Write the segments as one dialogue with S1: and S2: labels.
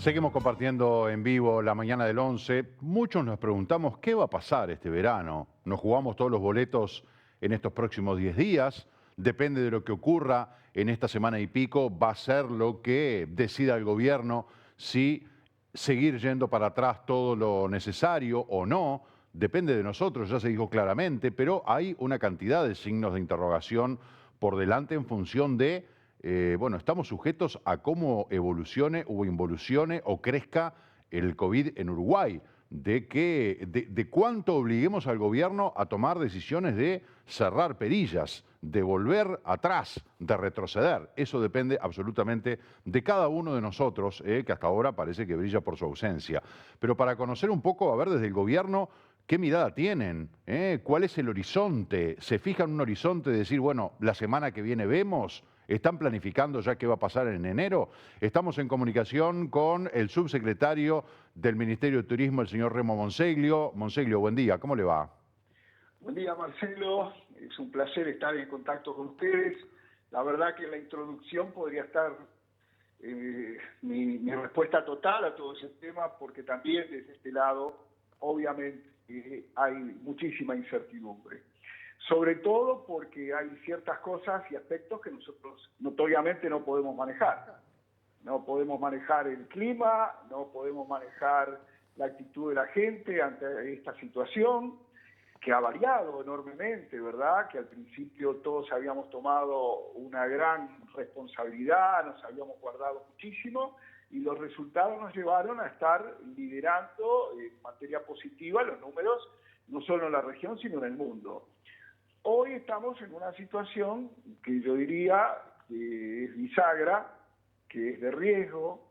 S1: Seguimos compartiendo en vivo la mañana del 11. Muchos nos preguntamos qué va a pasar este verano. Nos jugamos todos los boletos en estos próximos 10 días. Depende de lo que ocurra en esta semana y pico. Va a ser lo que decida el gobierno si seguir yendo para atrás todo lo necesario o no. Depende de nosotros, ya se dijo claramente, pero hay una cantidad de signos de interrogación por delante en función de bueno, estamos sujetos a cómo evolucione o involucione o crezca el COVID en Uruguay, de cuánto obliguemos al gobierno a tomar decisiones de cerrar perillas, de volver atrás, de retroceder. Eso depende absolutamente de cada uno de nosotros, que hasta ahora parece que brilla por su ausencia. Pero para conocer un poco, a ver, desde el gobierno, ¿qué mirada tienen? ¿Cuál es el horizonte? ¿Se fijan un horizonte de decir, bueno, la semana que viene vemos? ¿Están planificando ya qué va a pasar en enero? Estamos en comunicación con el subsecretario del Ministerio de Turismo, el señor Remo Monseglio. Monseglio, buen día, ¿cómo le va?
S2: Buen día, Marcelo. Es un placer estar en contacto con ustedes. La verdad que en la introducción podría estar mi respuesta total a todo ese tema, porque también desde este lado, obviamente, hay muchísima incertidumbre. Sobre todo porque hay ciertas cosas y aspectos que nosotros notoriamente no podemos manejar. No podemos manejar el clima, no podemos manejar la actitud de la gente ante esta situación, que ha variado enormemente, ¿verdad? Que al principio todos habíamos tomado una gran responsabilidad, nos habíamos guardado muchísimo, y los resultados nos llevaron a estar liderando en materia positiva los números, no solo en la región, sino en el mundo. Hoy estamos en una situación que yo diría que es bisagra, que es de riesgo,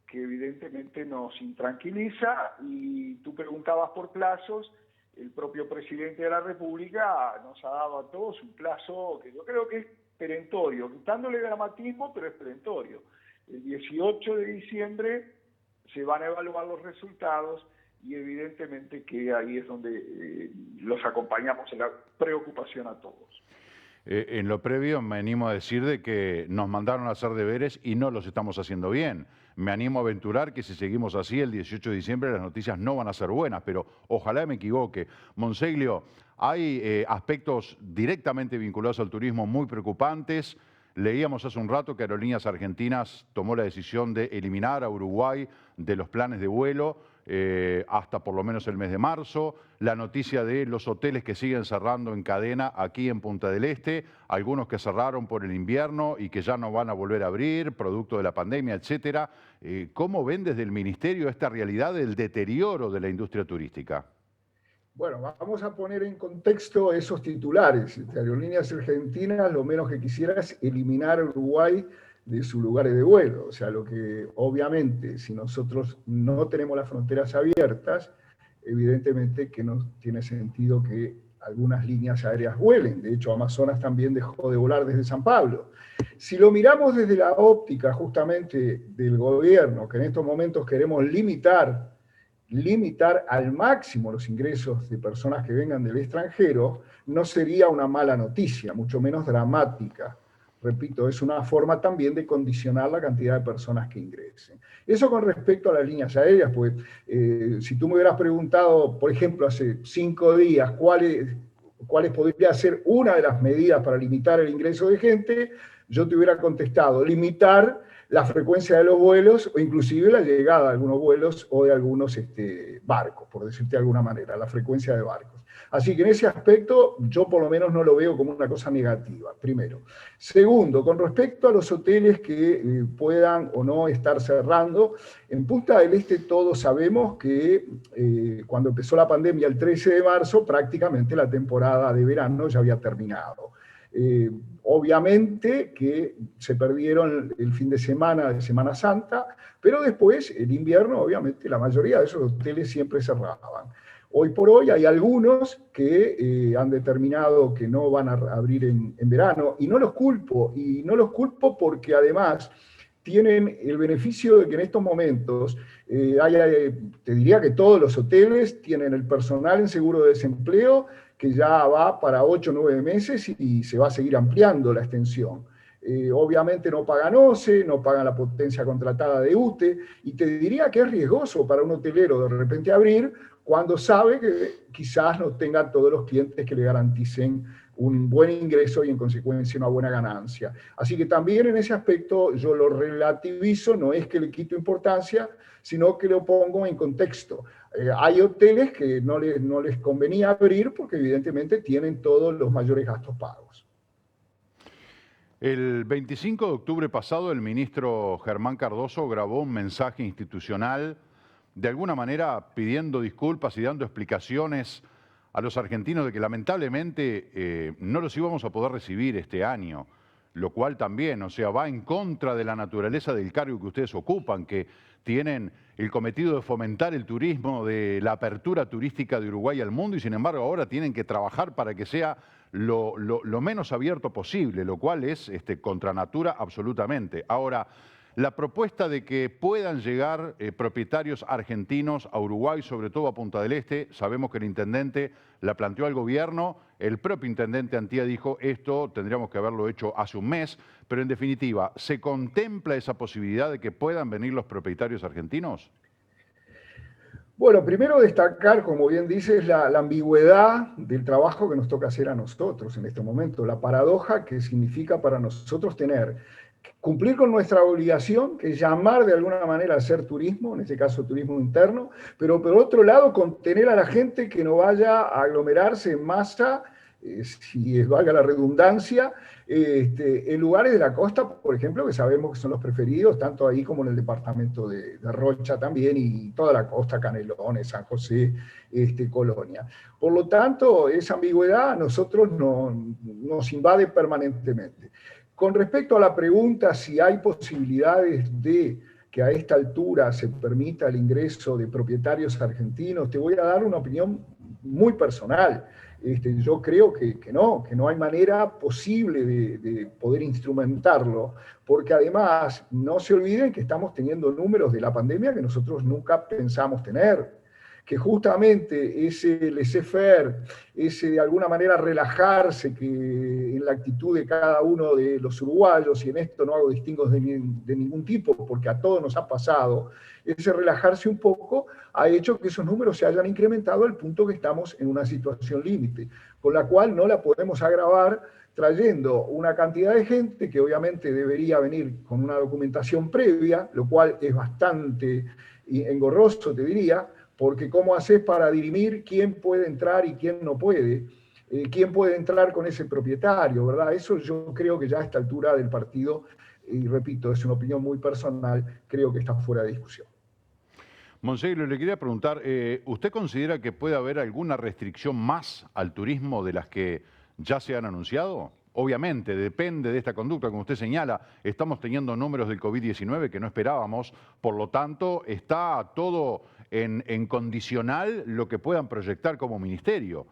S2: que evidentemente nos intranquiliza, y tú preguntabas por plazos. El propio presidente de la República nos ha dado a todos un plazo que yo creo que es perentorio, quitándole dramatismo, pero es perentorio. El 18 de diciembre se van a evaluar los resultados, y evidentemente que ahí es donde los acompañamos en la preocupación a todos.
S1: En lo previo me animo a decir de que nos mandaron a hacer deberes y no los estamos haciendo bien. Me animo a aventurar que si seguimos así el 18 de diciembre las noticias no van a ser buenas, pero ojalá me equivoque. Monseglio, hay aspectos directamente vinculados al turismo muy preocupantes. Leíamos hace un rato que Aerolíneas Argentinas tomó la decisión de eliminar a Uruguay de los planes de vuelo hasta por lo menos el mes de marzo. La noticia de los hoteles que siguen cerrando en cadena aquí en Punta del Este, algunos que cerraron por el invierno y que ya no van a volver a abrir, producto de la pandemia, etcétera. ¿Cómo ven desde el Ministerio esta realidad del deterioro de la industria turística?
S3: Bueno, vamos a poner en contexto esos titulares. Aerolíneas Argentinas lo menos que quisiera es eliminar a Uruguay de sus lugares de vuelo. O sea, lo que obviamente, si nosotros no tenemos las fronteras abiertas, evidentemente que no tiene sentido que algunas líneas aéreas vuelen. De hecho, Amazonas también dejó de volar desde San Pablo. Si lo miramos desde la óptica justamente del gobierno, que en estos momentos queremos limitar al máximo los ingresos de personas que vengan del extranjero, no sería una mala noticia, mucho menos dramática. Repito, es una forma también de condicionar la cantidad de personas que ingresen. Eso con respecto a las líneas aéreas, pues si tú me hubieras preguntado, por ejemplo, hace 5 días, cuáles podría ser una de las medidas para limitar el ingreso de gente, yo te hubiera contestado, limitar la frecuencia de los vuelos o inclusive la llegada de algunos vuelos o de algunos barcos, por decirte de alguna manera, la frecuencia de barcos. Así que en ese aspecto yo por lo menos no lo veo como una cosa negativa, primero. Segundo, con respecto a los hoteles que puedan o no estar cerrando, en Punta del Este todos sabemos que cuando empezó la pandemia el 13 de marzo, prácticamente la temporada de verano ya había terminado. Obviamente que se perdieron el fin de Semana Santa, pero después, el invierno, obviamente, la mayoría de esos hoteles siempre cerraban. Hoy por hoy hay algunos que han determinado que no van a abrir en verano, y no los culpo porque además tienen el beneficio de que en estos momentos, te diría que todos los hoteles tienen el personal en seguro de desempleo que ya va para 8 o 9 meses y se va a seguir ampliando la extensión. Obviamente no pagan OCE, no pagan la potencia contratada de UTE, y te diría que es riesgoso para un hotelero de repente abrir cuando sabe que quizás no tenga todos los clientes que le garanticen un buen ingreso y en consecuencia una buena ganancia. Así que también en ese aspecto yo lo relativizo, no es que le quito importancia, sino que lo pongo en contexto. Hay hoteles que no les convenía abrir porque evidentemente tienen todos los mayores gastos pagos.
S1: El 25 de octubre pasado, el ministro Germán Cardoso grabó un mensaje institucional, de alguna manera pidiendo disculpas y dando explicaciones a los argentinos de que lamentablemente no los íbamos a poder recibir este año, lo cual también, o sea, va en contra de la naturaleza del cargo que ustedes ocupan, que tienen el cometido de fomentar el turismo, de la apertura turística de Uruguay al mundo, y sin embargo ahora tienen que trabajar para que sea lo menos abierto posible, lo cual es contra natura absolutamente. Ahora, la propuesta de que puedan llegar propietarios argentinos a Uruguay, sobre todo a Punta del Este, sabemos que el intendente la planteó al gobierno, el propio intendente Antía dijo esto tendríamos que haberlo hecho hace un mes, pero en definitiva, ¿se contempla esa posibilidad de que puedan venir los propietarios argentinos?
S3: Bueno, primero destacar, como bien dices, la ambigüedad del trabajo que nos toca hacer a nosotros en este momento, la paradoja que significa para nosotros cumplir con nuestra obligación, que es llamar de alguna manera a hacer turismo, en este caso turismo interno, pero por otro lado contener a la gente que no vaya a aglomerarse en masa, si valga la redundancia, en lugares de la costa, por ejemplo, que sabemos que son los preferidos, tanto ahí como en el departamento de Rocha también, y toda la costa, Canelones, San José, Colonia. Por lo tanto, esa ambigüedad a nosotros nos invade permanentemente. Con respecto a la pregunta si hay posibilidades de que a esta altura se permita el ingreso de propietarios argentinos, te voy a dar una opinión muy personal. Yo creo que no hay manera posible de poder instrumentarlo, porque además no se olviden que estamos teniendo números de la pandemia que nosotros nunca pensamos tener, que justamente ese laissez-faire, ese de alguna manera relajarse que en la actitud de cada uno de los uruguayos, y en esto no hago distingos de ningún tipo, porque a todos nos ha pasado, ese relajarse un poco ha hecho que esos números se hayan incrementado al punto que estamos en una situación límite, con la cual no la podemos agravar trayendo una cantidad de gente que obviamente debería venir con una documentación previa, lo cual es bastante engorroso, te diría, porque ¿cómo haces para dirimir quién puede entrar y quién no puede? ¿Quién puede entrar con ese propietario, verdad? Eso yo creo que ya a esta altura del partido, y repito, es una opinión muy personal, creo que está fuera de discusión.
S1: Monseglio, le quería preguntar, ¿usted considera que puede haber alguna restricción más al turismo de las que ya se han anunciado? Obviamente, depende de esta conducta, como usted señala, estamos teniendo números del COVID-19 que no esperábamos, por lo tanto, está todo en condicional lo que puedan proyectar como ministerio.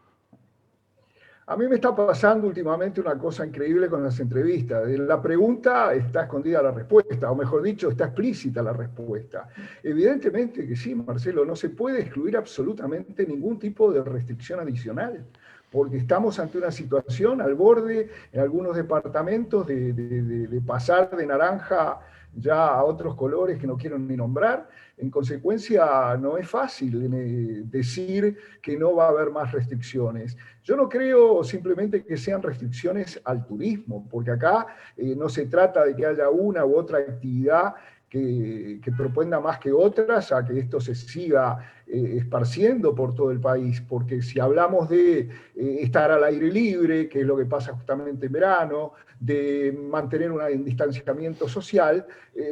S3: A mí me está pasando últimamente una cosa increíble con las entrevistas. En la pregunta está escondida la respuesta, o mejor dicho, está explícita la respuesta. Evidentemente que sí, Marcelo, no se puede excluir absolutamente ningún tipo de restricción adicional, porque estamos ante una situación al borde, en algunos departamentos, de pasar de naranja ya a otros colores que no quiero ni nombrar. En consecuencia, no es fácil decir que no va a haber más restricciones. Yo no creo simplemente que sean restricciones al turismo, porque acá no se trata de que haya una u otra actividad que proponga más que otras a que esto se siga esparciendo por todo el país, porque si hablamos de estar al aire libre, que es lo que pasa justamente en verano, de mantener un distanciamiento social,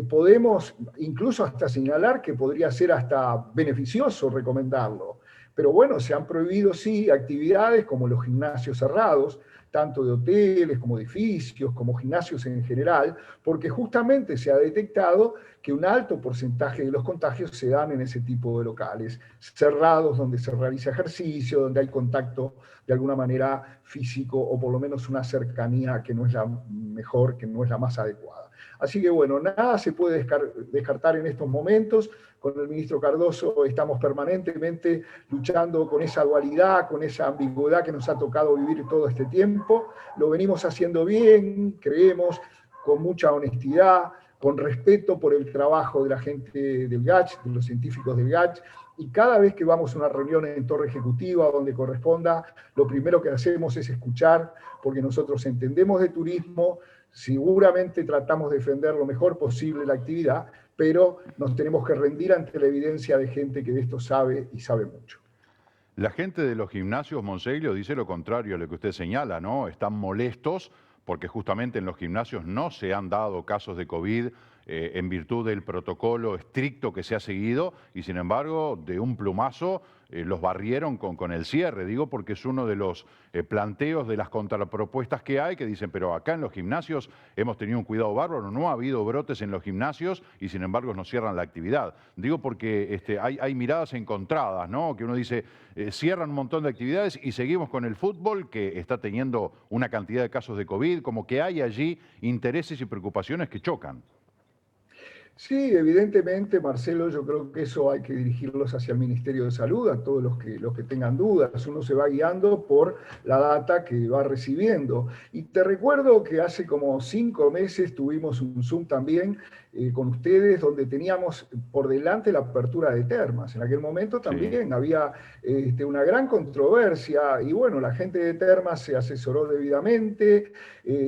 S3: podemos incluso hasta señalar que podría ser hasta beneficioso recomendarlo. Pero bueno, se han prohibido sí actividades como los gimnasios cerrados, tanto de hoteles como edificios, como gimnasios en general, porque justamente se ha detectado que un alto porcentaje de los contagios se dan en ese tipo de locales cerrados, donde se realiza ejercicio, donde hay contacto de alguna manera físico, o por lo menos una cercanía que no es la mejor, que no es la más adecuada. Así que bueno, nada se puede descartar en estos momentos. Con el ministro Cardoso estamos permanentemente luchando con esa dualidad, con esa ambigüedad que nos ha tocado vivir todo este tiempo. Lo venimos haciendo bien, creemos, con mucha honestidad, con respeto por el trabajo de la gente del GACH, de los científicos del GACH, y cada vez que vamos a una reunión en Torre Ejecutiva, donde corresponda, lo primero que hacemos es escuchar, porque nosotros entendemos de turismo, seguramente tratamos de defender lo mejor posible la actividad, pero nos tenemos que rendir ante la evidencia de gente que de esto sabe y sabe mucho.
S1: La gente de los gimnasios, Monseglio, dice lo contrario a lo que usted señala, ¿no? Están molestos porque justamente en los gimnasios no se han dado casos de COVID en virtud del protocolo estricto que se ha seguido y sin embargo de un plumazo los barrieron con el cierre. Digo porque es uno de los planteos de las contrapropuestas que hay que dicen, pero acá en los gimnasios hemos tenido un cuidado bárbaro, no ha habido brotes en los gimnasios y sin embargo nos cierran la actividad. Digo porque hay miradas encontradas, ¿no? Que uno dice, cierran un montón de actividades y seguimos con el fútbol que está teniendo una cantidad de casos de COVID, como que hay allí intereses y preocupaciones que chocan.
S3: Sí, evidentemente, Marcelo, yo creo que eso hay que dirigirlos hacia el Ministerio de Salud, a todos los que tengan dudas. Uno se va guiando por la data que va recibiendo. Y te recuerdo que hace como 5 meses tuvimos un Zoom también con ustedes, donde teníamos por delante la apertura de termas. En aquel momento también sí había una gran controversia, y bueno, la gente de termas se asesoró debidamente,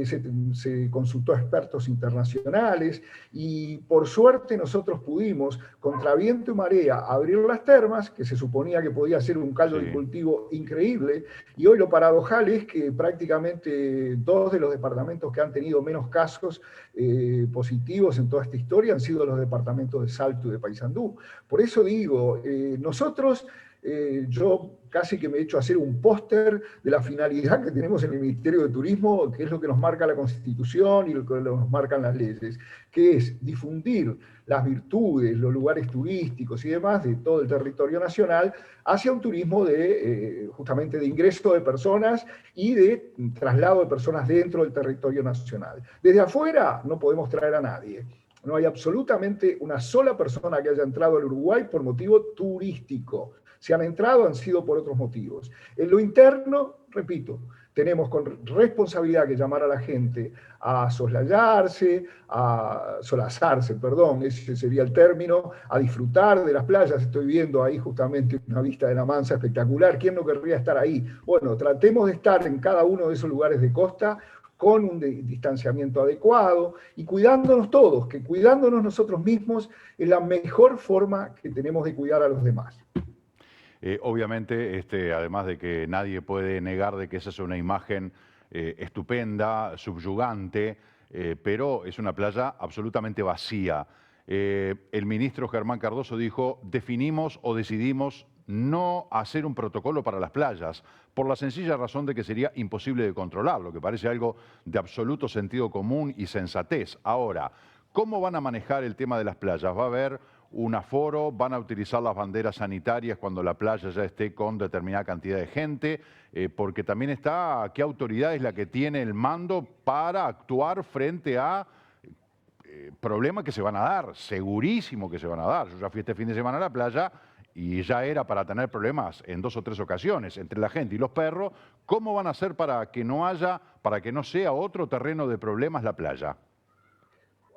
S3: se consultó a expertos internacionales, y por suerte nosotros pudimos, contra viento y marea, abrir las termas, que se suponía que podía ser un caldo de cultivo increíble, y hoy lo paradojal es que prácticamente 2 de los departamentos que han tenido menos casos positivos en toda esta historia han sido los departamentos de Salto y de Paysandú. Por eso digo, nosotros, yo casi que me he hecho hacer un póster de la finalidad que tenemos en el Ministerio de Turismo, que es lo que nos marca la Constitución y lo que nos marcan las leyes, que es difundir las virtudes, los lugares turísticos y demás de todo el territorio nacional hacia un turismo justamente de ingreso de personas y de traslado de personas dentro del territorio nacional. Desde afuera no podemos traer a nadie. No hay absolutamente una sola persona que haya entrado al Uruguay por motivo turístico. Si han entrado, han sido por otros motivos. En lo interno, repito, tenemos con responsabilidad que llamar a la gente a soslayarse, a solazarse, perdón, ese sería el término, a disfrutar de las playas. Estoy viendo ahí justamente una vista de la Mansa espectacular. ¿Quién no querría estar ahí? Bueno, tratemos de estar en cada uno de esos lugares de costa con un distanciamiento adecuado y cuidándonos todos, que cuidándonos nosotros mismos es la mejor forma que tenemos de cuidar a los demás.
S1: Obviamente, además de que nadie puede negar de que esa es una imagen estupenda, subyugante, pero es una playa absolutamente vacía. El ministro Germán Cardoso dijo, definimos o decidimos no hacer un protocolo para las playas, por la sencilla razón de que sería imposible de controlar, lo que parece algo de absoluto sentido común y sensatez. Ahora, ¿cómo van a manejar el tema de las playas? ¿Va a haber un aforo? ¿Van a utilizar las banderas sanitarias cuando la playa ya esté con determinada cantidad de gente? Porque también está, ¿qué autoridad es la que tiene el mando para actuar frente a problemas que se van a dar? Segurísimo que se van a dar. Yo ya fui este fin de semana a la playa y ya era para tener problemas en 2 o 3 ocasiones entre la gente y los perros. ¿Cómo van a hacer para que no haya, para que no sea otro terreno de problemas la playa?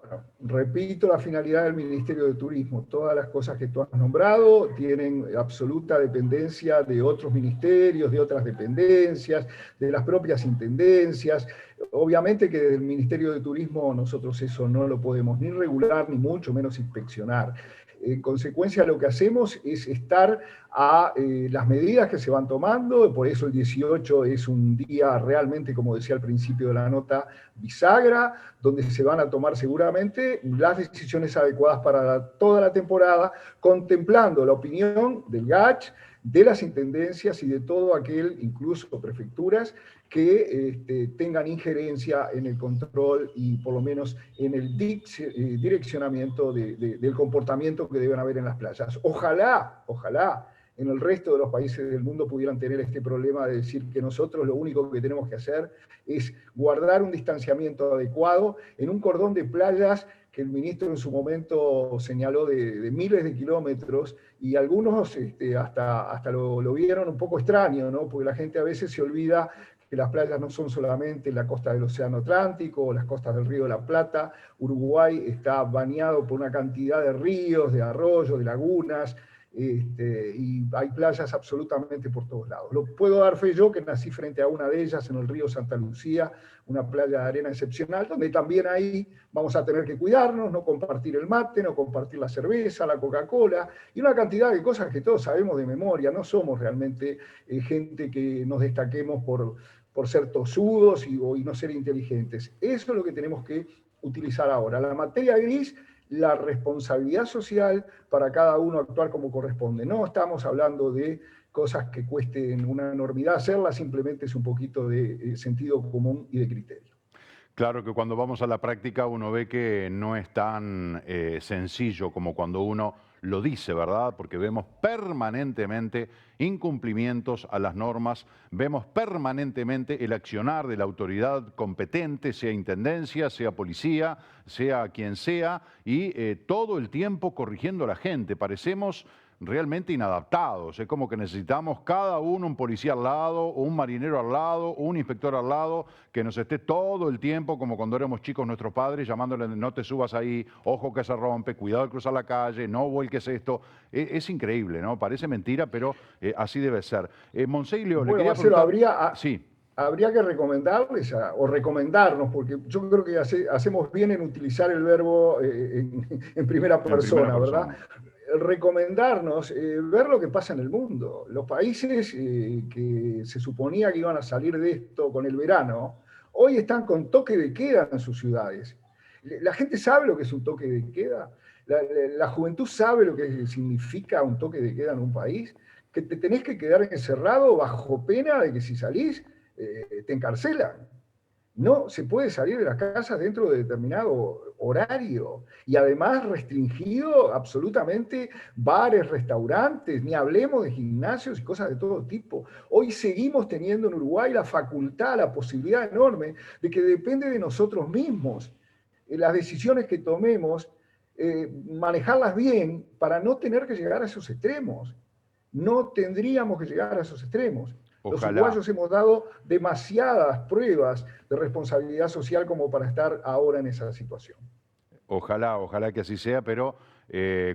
S3: Bueno, repito la finalidad del Ministerio de Turismo. Todas las cosas que tú has nombrado tienen absoluta dependencia de otros ministerios, de otras dependencias, de las propias intendencias. Obviamente que desde el Ministerio de Turismo nosotros eso no lo podemos ni regular, ni mucho menos inspeccionar. En consecuencia, lo que hacemos es estar a las medidas que se van tomando, por eso el 18 es un día realmente, como decía al principio de la nota, bisagra, donde se van a tomar seguramente las decisiones adecuadas para toda la temporada, contemplando la opinión del GACH, de las intendencias y de todo aquel, incluso prefecturas, que tengan injerencia en el control y por lo menos en el direccionamiento del comportamiento que deben haber en las playas. Ojalá en el resto de los países del mundo pudieran tener este problema de decir que nosotros lo único que tenemos que hacer es guardar un distanciamiento adecuado en un cordón de playas que el ministro en su momento señaló de miles de kilómetros, y algunos hasta lo vieron un poco extraño, ¿no? Porque la gente a veces se olvida que que las playas no son solamente la costa del Océano Atlántico o las costas del Río de la Plata. Uruguay está bañado por una cantidad de ríos, de arroyos, de lagunas, y hay playas absolutamente por todos lados. Lo puedo dar fe yo, que nací frente a una de ellas en el río Santa Lucía, una playa de arena excepcional, donde también ahí vamos a tener que cuidarnos, no compartir el mate, no compartir la cerveza, la Coca-Cola, y una cantidad de cosas que todos sabemos de memoria. No somos realmente gente que nos destaquemos por ser tosudos y no ser inteligentes. Eso es lo que tenemos que utilizar ahora. La materia gris, la responsabilidad social para cada uno actuar como corresponde. No estamos hablando de cosas que cuesten una enormidad hacerlas, simplemente es un poquito de sentido común y de criterio.
S1: Claro que cuando vamos a la práctica uno ve que no es tan sencillo como cuando uno lo dice, ¿verdad? Porque vemos permanentemente incumplimientos a las normas, vemos permanentemente el accionar de la autoridad competente, sea intendencia, sea policía, sea quien sea, y todo el tiempo corrigiendo a la gente. Parecemos realmente inadaptados. Es como que necesitamos cada uno un policía al lado, o un marinero al lado, o un inspector al lado, que nos esté todo el tiempo, como cuando éramos chicos nuestros padres, llamándole, no te subas ahí, ojo que se rompe, cuidado de cruzar la calle, no vuelques esto. Es increíble, ¿no? Parece mentira, pero así debe ser. Monseglio, le
S3: Bueno,
S1: quería
S3: Marcelo,
S1: preguntar... Sí.
S3: habría que recomendarles o recomendarnos, porque yo creo que hacemos bien en utilizar el verbo en primera persona, ¿verdad? Recomendarnos, ver lo que pasa en el mundo. Los países que se suponía que iban a salir de esto con el verano, hoy están con toque de queda en sus ciudades. La gente sabe lo que es un toque de queda. La juventud sabe lo que significa un toque de queda en un país, que te tenés que quedar encerrado bajo pena de que si salís te encarcelan. No se puede salir de las casas dentro de determinado horario y además restringido absolutamente bares, restaurantes, ni hablemos de gimnasios y cosas de todo tipo. Hoy seguimos teniendo en Uruguay la facultad, la posibilidad enorme de que depende de nosotros mismos las decisiones que tomemos, manejarlas bien para no tener que llegar a esos extremos. No tendríamos que llegar a esos extremos. Los
S1: Ojalá.
S3: uruguayos hemos dado demasiadas pruebas de responsabilidad social como para estar ahora en esa situación.
S1: Ojalá, ojalá que así sea, pero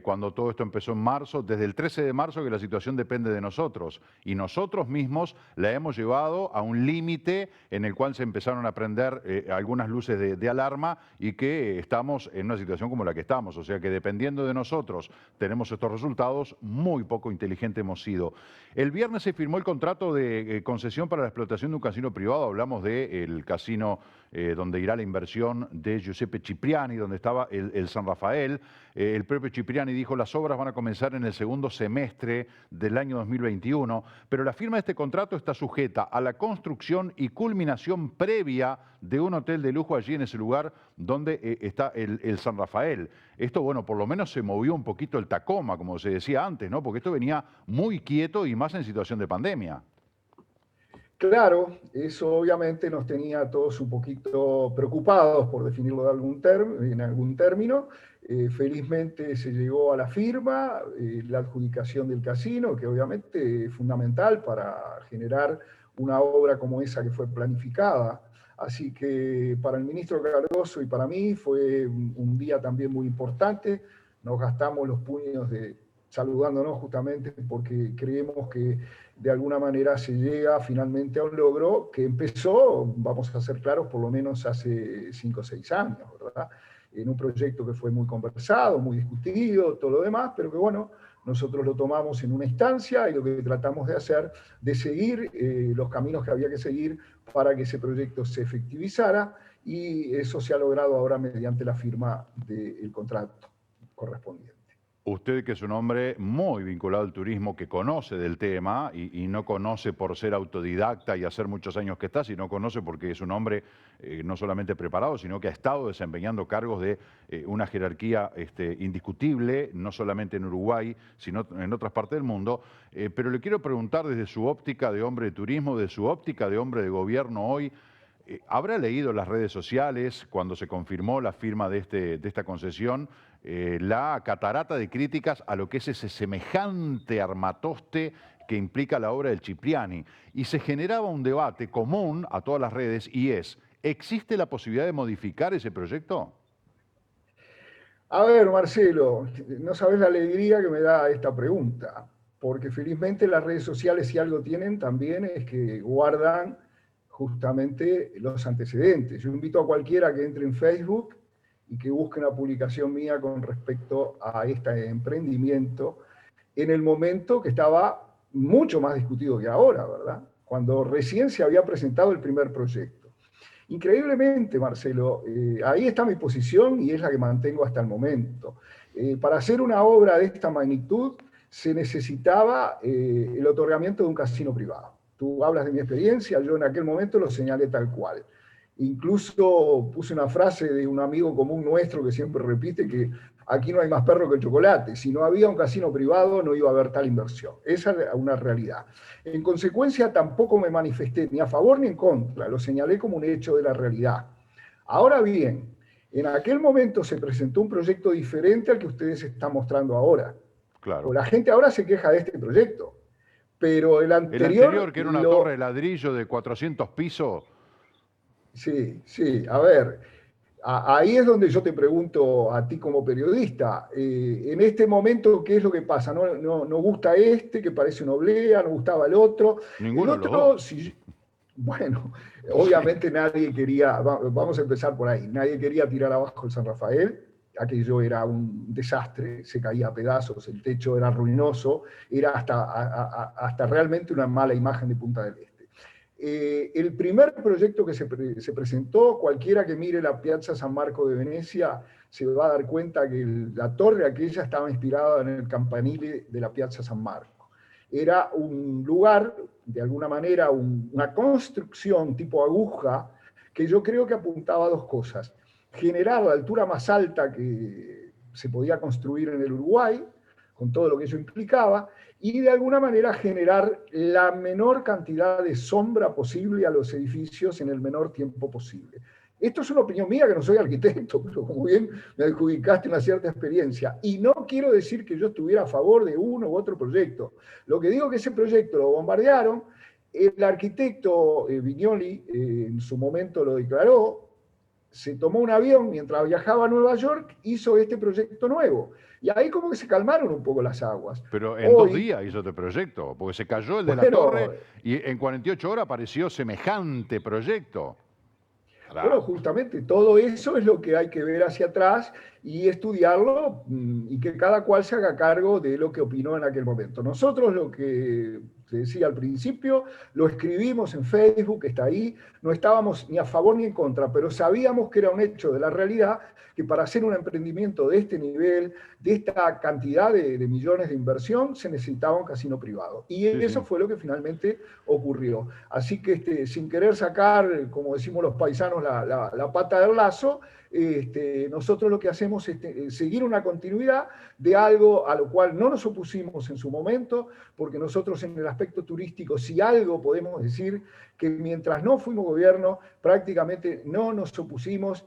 S1: cuando todo esto empezó en marzo, desde el 13 de marzo que la situación depende de nosotros y nosotros mismos la hemos llevado a un límite en el cual se empezaron a prender algunas luces de alarma y que estamos en una situación como la que estamos, o sea que dependiendo de nosotros tenemos estos resultados, muy poco inteligente hemos sido. El viernes se firmó el contrato de concesión para la explotación de un casino privado, hablamos del casino donde irá la inversión de Giuseppe Cipriani, donde estaba el San Rafael. El propio Cipriani dijo las obras van a comenzar en el segundo semestre del año 2021, pero la firma de este contrato está sujeta a la construcción y culminación previa de un hotel de lujo allí en ese lugar donde está el San Rafael. Esto, bueno, por lo menos se movió un poquito el Tacoma, como se decía antes, ¿no? Porque esto venía muy quieto y más en situación de pandemia.
S3: Claro, eso obviamente nos tenía a todos un poquito preocupados, por definirlo en algún término. Felizmente se llegó a la firma, la adjudicación del casino, que obviamente es fundamental para generar una obra como esa que fue planificada. Así que para el ministro Cardoso y para mí fue un día también muy importante. Nos gastamos los puños saludándonos justamente porque creemos que de alguna manera se llega finalmente a un logro que empezó, vamos a ser claros, por lo menos hace 5 o 6 años, ¿verdad? En un proyecto que fue muy conversado, muy discutido, todo lo demás, pero que bueno, nosotros lo tomamos en una instancia y lo que tratamos de hacer, de seguir los caminos que había que seguir para que ese proyecto se efectivizara, y eso se ha logrado ahora mediante la firma del contrato correspondiente.
S1: Usted, que es un hombre muy vinculado al turismo, que conoce del tema y no conoce por ser autodidacta y hacer muchos años que está, sino conoce porque es un hombre no solamente preparado, sino que ha estado desempeñando cargos de una jerarquía indiscutible, no solamente en Uruguay, sino en otras partes del mundo. Pero le quiero preguntar desde su óptica de hombre de turismo, de su óptica de hombre de gobierno hoy, ¿habrá leído las redes sociales cuando se confirmó la firma de esta concesión la catarata de críticas a lo que es ese semejante armatoste que implica la obra del Cipriani. Y se generaba un debate común a todas las redes y es, ¿existe la posibilidad de modificar ese proyecto?
S3: A ver, Marcelo, no sabes la alegría que me da esta pregunta, porque felizmente las redes sociales, si algo tienen también, es que guardan justamente los antecedentes. Yo invito a cualquiera que entre en Facebook y que busque una publicación mía con respecto a este emprendimiento en el momento que estaba mucho más discutido que ahora, ¿verdad? Cuando recién se había presentado el primer proyecto. Increíblemente, Marcelo, ahí está mi posición y es la que mantengo hasta el momento. Para hacer una obra de esta magnitud se necesitaba el otorgamiento de un casino privado. Tú hablas de mi experiencia, yo en aquel momento lo señalé tal cual. Incluso puse una frase de un amigo común nuestro que siempre repite que aquí no hay más perro que el chocolate. Si no había un casino privado no iba a haber tal inversión. Esa es una realidad. En consecuencia, tampoco me manifesté ni a favor ni en contra, lo señalé como un hecho de la realidad. Ahora bien, en aquel momento se presentó un proyecto diferente al que ustedes están mostrando ahora.
S1: Claro.
S3: La gente ahora se queja de este proyecto, pero el
S1: El anterior,
S3: anterior...
S1: que era una torre de ladrillo de 400 pisos.
S3: Sí, sí, a ver, ahí es donde yo te pregunto a ti como periodista, en este momento, ¿qué es lo que pasa? No gusta este, que parece una oblea, no gustaba el otro. El
S1: Ninguno de los
S3: otro,
S1: dos.
S3: bueno, obviamente nadie quería, vamos a empezar por ahí, nadie quería tirar abajo el San Rafael, aquello era un desastre, se caía a pedazos, el techo era ruinoso, era hasta realmente una mala imagen de Punta del Este. El primer proyecto que se presentó, cualquiera que mire la Piazza San Marco de Venecia se va a dar cuenta que la torre aquella estaba inspirada en el campanile de la Piazza San Marco. Era un lugar, de alguna manera, una construcción tipo aguja, que yo creo que apuntaba a dos cosas. Generar la altura más alta que se podía construir en el Uruguay, con todo lo que eso implicaba, y de alguna manera generar la menor cantidad de sombra posible a los edificios en el menor tiempo posible. Esto es una opinión mía, que no soy arquitecto, pero como bien me adjudicaste una cierta experiencia. Y no quiero decir que yo estuviera a favor de uno u otro proyecto. Lo que digo es que ese proyecto lo bombardearon, el arquitecto Vignoli en su momento lo declaró, se tomó un avión mientras viajaba a Nueva York, hizo este proyecto nuevo. Y ahí como que se calmaron un poco las aguas.
S1: Pero en 2 días hizo este proyecto, porque se cayó el de la torre y en 48 horas apareció semejante proyecto.
S3: Bueno, justamente todo eso es lo que hay que ver hacia atrás y estudiarlo y que cada cual se haga cargo de lo que opinó en aquel momento. Nosotros lo que te decía al principio, lo escribimos en Facebook, está ahí, no estábamos ni a favor ni en contra, pero sabíamos que era un hecho de la realidad que para hacer un emprendimiento de este nivel, de esta cantidad de millones de inversión, se necesitaba un casino privado. Y eso fue lo que finalmente ocurrió. Así que sin querer sacar, como decimos los paisanos, la pata del lazo, nosotros lo que hacemos es seguir una continuidad de algo a lo cual no nos opusimos en su momento, porque nosotros en el aspecto turístico, si algo podemos decir, que mientras no fuimos gobierno, prácticamente no nos opusimos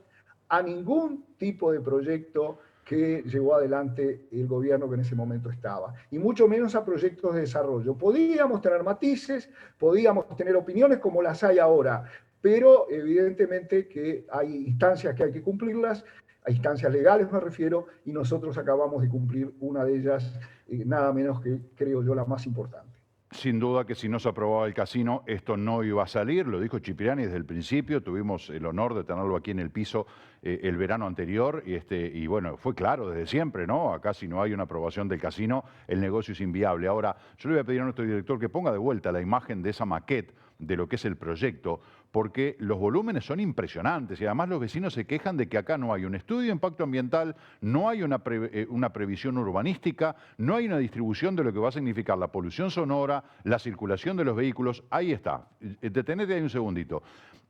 S3: a ningún tipo de proyecto que llevó adelante el gobierno que en ese momento estaba, y mucho menos a proyectos de desarrollo. Podíamos tener matices, podíamos tener opiniones como las hay ahora, pero evidentemente que hay instancias que hay que cumplirlas, a instancias legales me refiero, y nosotros acabamos de cumplir una de ellas, nada menos que creo yo la más importante.
S1: Sin duda que si no se aprobaba el casino, esto no iba a salir, lo dijo Cipriani desde el principio, tuvimos el honor de tenerlo aquí en el piso el verano anterior, y bueno, fue claro desde siempre, ¿no? Acá si no hay una aprobación del casino, el negocio es inviable. Ahora, yo le voy a pedir a nuestro director que ponga de vuelta la imagen de esa maquette de lo que es el proyecto, porque los volúmenes son impresionantes y además los vecinos se quejan de que acá no hay un estudio de impacto ambiental, no hay una previsión urbanística, no hay una distribución de lo que va a significar la polución sonora, la circulación de los vehículos. Ahí está, detenete ahí un segundito.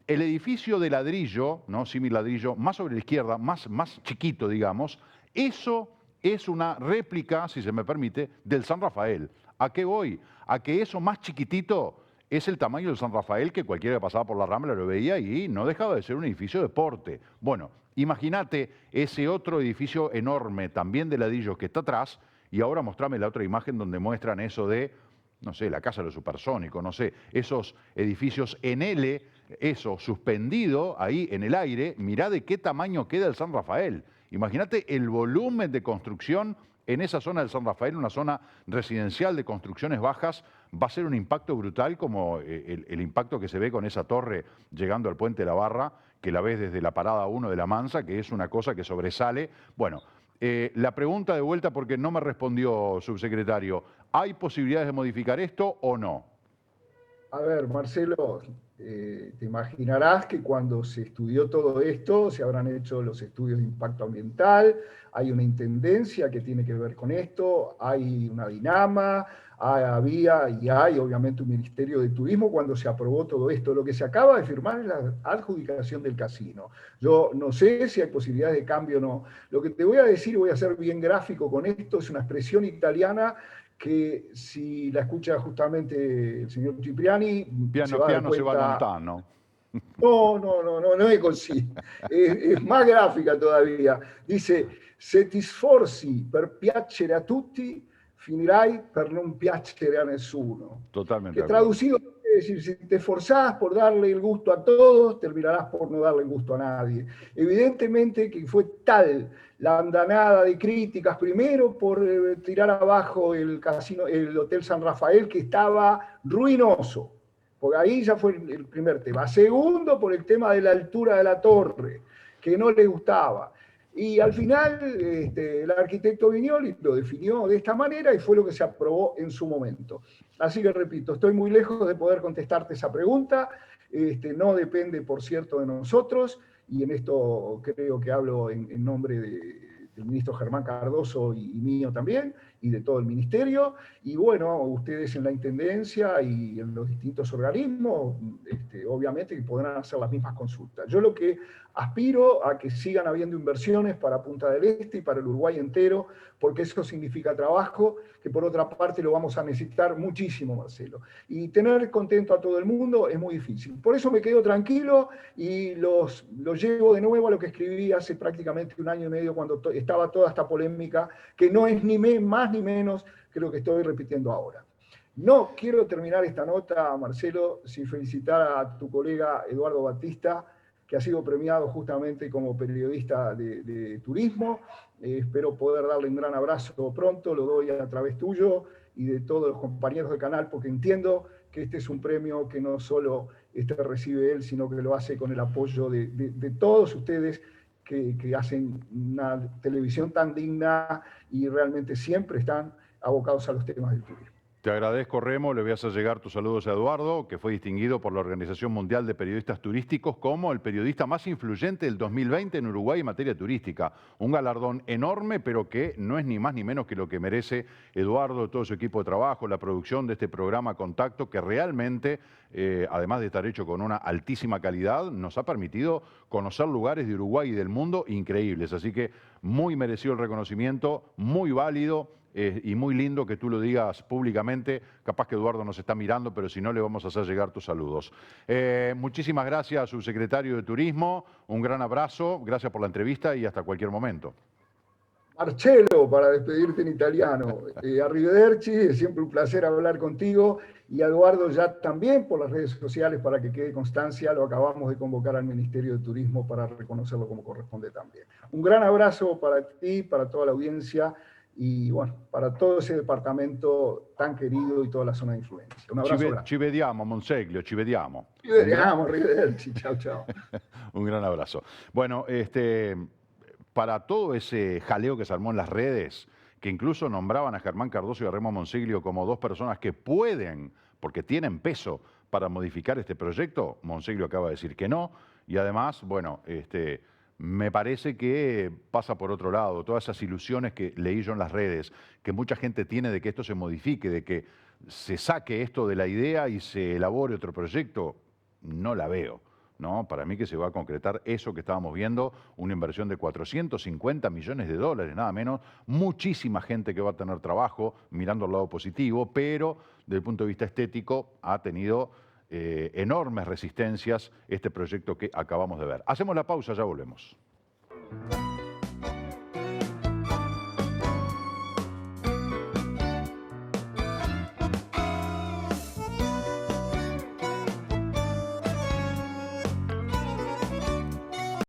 S1: El edificio de ladrillo, ¿no? Símil ladrillo, más sobre la izquierda, más chiquito, digamos, eso es una réplica, si se me permite, del San Rafael. ¿A qué voy? A que eso más chiquitito es el tamaño del San Rafael, que cualquiera que pasaba por la Rambla lo veía y no dejaba de ser un edificio de porte. Bueno, imagínate ese otro edificio enorme, también de ladrillos, que está atrás, y ahora mostrame la otra imagen donde muestran eso de no sé, la Casa de los Supersónicos, no sé, esos edificios en L, eso suspendido ahí en el aire, mirá de qué tamaño queda el San Rafael. Imagínate el volumen de construcción en esa zona del San Rafael, una zona residencial de construcciones bajas, va a ser un impacto brutal como el impacto que se ve con esa torre llegando al Puente de la Barra, que la ves desde la parada 1 de la Mansa, que es una cosa que sobresale. Bueno, la pregunta de vuelta, porque no me respondió, subsecretario, ¿hay posibilidades de modificar esto o no?
S3: A ver, Marcelo, te imaginarás que cuando se estudió todo esto, se habrán hecho los estudios de impacto ambiental, hay una intendencia que tiene que ver con esto, hay una Dinama, había y hay obviamente un Ministerio de Turismo cuando se aprobó todo esto. Lo que se acaba de firmar es la adjudicación del casino. Yo no sé si hay posibilidades de cambio o no. Lo que te voy a decir, voy a ser bien gráfico con esto, es una expresión italiana que si la escucha justamente el señor Cipriani, se
S1: Piano
S3: va a dar
S1: piano se va
S3: cuenta.
S1: lontano.
S3: No es così. Es más gráfica todavía. Dice, se ti sforzi per piacere a tutti, finirai per non piacere a nessuno.
S1: Totalmente
S3: Que
S1: de acuerdo.
S3: traducido quiere decir, si te esforzás por darle el gusto a todos, terminarás por no darle el gusto a nadie. Evidentemente que fue tal la andanada de críticas, primero por tirar abajo el casino, el Hotel San Rafael, que estaba ruinoso, porque ahí ya fue el primer tema. Segundo, por el tema de la altura de la torre, que no le gustaba. Y al final, el arquitecto Viñoli lo definió de esta manera y fue lo que se aprobó en su momento. Así que repito, estoy muy lejos de poder contestarte esa pregunta. No depende, por cierto, de nosotros, y en esto creo que hablo en nombre del ministro Germán Cardoso y mío también, y de todo el ministerio. Y bueno, ustedes en la Intendencia y en los distintos organismos, obviamente que podrán hacer las mismas consultas. Yo lo que aspiro a que sigan habiendo inversiones para Punta del Este y para el Uruguay entero, porque eso significa trabajo, que por otra parte lo vamos a necesitar muchísimo, Marcelo. Y tener contento a todo el mundo es muy difícil. Por eso me quedo tranquilo y los llevo de nuevo a lo que escribí hace prácticamente 1 año y medio cuando estaba toda esta polémica, que no es ni más ni menos que lo que estoy repitiendo ahora. No quiero terminar esta nota, Marcelo, sin felicitar a tu colega Eduardo Batista, que ha sido premiado justamente como periodista de turismo. Espero poder darle un gran abrazo pronto, lo doy a través tuyo y de todos los compañeros del canal, porque entiendo que este es un premio que no solo recibe él, sino que lo hace con el apoyo de todos ustedes que hacen una televisión tan digna y realmente siempre están abocados a los temas del turismo.
S1: Te agradezco, Remo. Le voy a hacer llegar tus saludos a Eduardo, que fue distinguido por la Organización Mundial de Periodistas Turísticos como el periodista más influyente del 2020 en Uruguay en materia turística. Un galardón enorme, pero que no es ni más ni menos que lo que merece Eduardo, todo su equipo de trabajo, la producción de este programa Contacto, que realmente, además de estar hecho con una altísima calidad, nos ha permitido conocer lugares de Uruguay y del mundo increíbles. Así que muy merecido el reconocimiento, muy válido. Y muy lindo que tú lo digas públicamente. Capaz que Eduardo nos está mirando, pero si no, le vamos a hacer llegar tus saludos. Muchísimas gracias, subsecretario de Turismo. Un gran abrazo, gracias por la entrevista y hasta cualquier momento.
S3: Marcelo, para despedirte en italiano. Arrivederci, es siempre un placer hablar contigo. Y a Eduardo ya también por las redes sociales para que quede constancia, lo acabamos de convocar al Ministerio de Turismo para reconocerlo como corresponde también. Un gran abrazo para ti, para toda la audiencia y bueno, para todo ese departamento tan querido y toda la zona de influencia. Un abrazo grande.
S1: Ci vediamo, Monseglio, ci vediamo.
S3: Ci vediamo, arrivederci, chao, chao.
S1: Un gran abrazo. Bueno, para todo ese jaleo que se armó en las redes, que incluso nombraban a Germán Cardoso y a Remo Monseglio como dos personas que pueden, porque tienen peso, para modificar este proyecto, Monseglio acaba de decir que no, y además, bueno, me parece que pasa por otro lado, todas esas ilusiones que leí yo en las redes, que mucha gente tiene de que esto se modifique, de que se saque esto de la idea y se elabore otro proyecto, no la veo, ¿no? Para mí que se va a concretar eso que estábamos viendo, una inversión de 450 millones de dólares, nada menos, muchísima gente que va a tener trabajo, mirando el lado positivo, pero desde el punto de vista estético ha tenido enormes resistencias este proyecto que acabamos de ver. Hacemos la pausa, ya volvemos.